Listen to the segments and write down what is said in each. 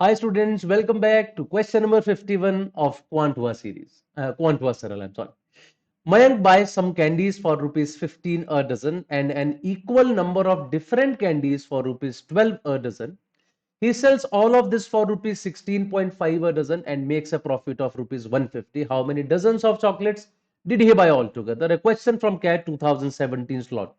Hi students, welcome back to question number 51 of Quant series. Quant Saral, I'm sorry. Mayank buys some candies for rupees 15 a dozen and an equal number of different candies for rupees 12 a dozen. He sells all of this for rupees 16.5 a dozen and makes a profit of rupees 150. How many dozens of chocolates did he buy altogether? A question from CAT 2017 slot.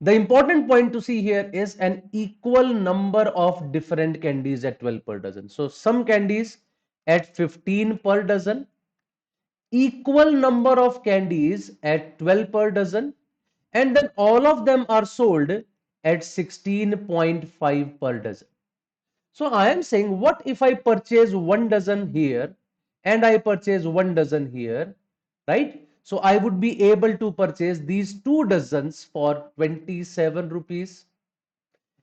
The important point to see here is an equal number of different candies at 12 per dozen. So some candies at 15 per dozen, equal number of candies at 12 per dozen, and then all of them are sold at 16.5 per dozen. So I am saying, what if I purchase 1 dozen here and I purchase 1 dozen here, right? So I would be able to purchase these 2 dozens for 27 rupees.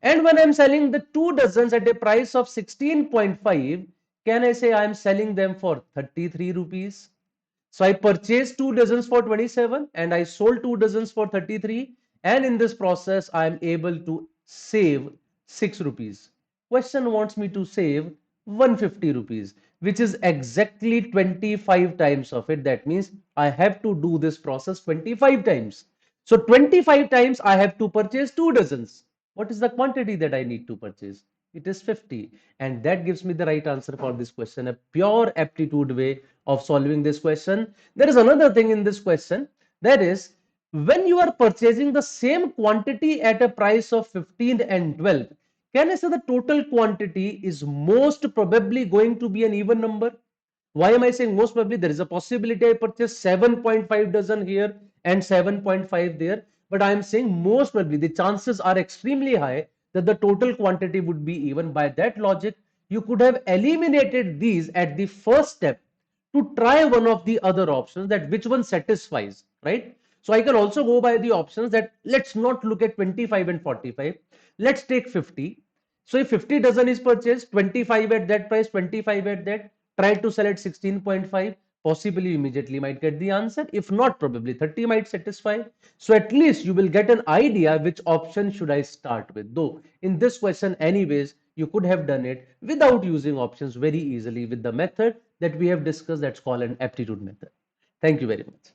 And when I'm selling the 2 dozens at a price of 16.5, can I say I'm selling them for 33 rupees? So I purchased 2 dozens for 27 and I sold 2 dozens for 33. And in this process, I'm able to save 6 rupees. Question wants me to save 150 rupees, which is exactly 25 times of it. That means I have to do this process 25 times. So 25 times I have to purchase 2 dozens. What is the quantity that I need to purchase? It is 50. And that gives me the right answer for this question, a pure aptitude way of solving this question. There is another thing in this question, that is, when you are purchasing the same quantity at a price of 15 and 12, can I say the total quantity is most probably going to be an even number? Why am I saying most probably? There is a possibility I purchase 7.5 dozen here and 7.5 there, but I am saying most probably the chances are extremely high that the total quantity would be even. By that logic, you could have eliminated these at the first step to try one of the other options, that which one satisfies, right? So I can also go by the options that let's not look at 25 and 45. Let's take 50. So if 50 dozen is purchased, 25 at that price, 25 at that, try to sell at 16.5, possibly immediately might get the answer. If not, probably 30 might satisfy. So at least you will get an idea which option should I start with. Though in this question anyways, you could have done it without using options very easily with the method that we have discussed, that's called an aptitude method. Thank you very much.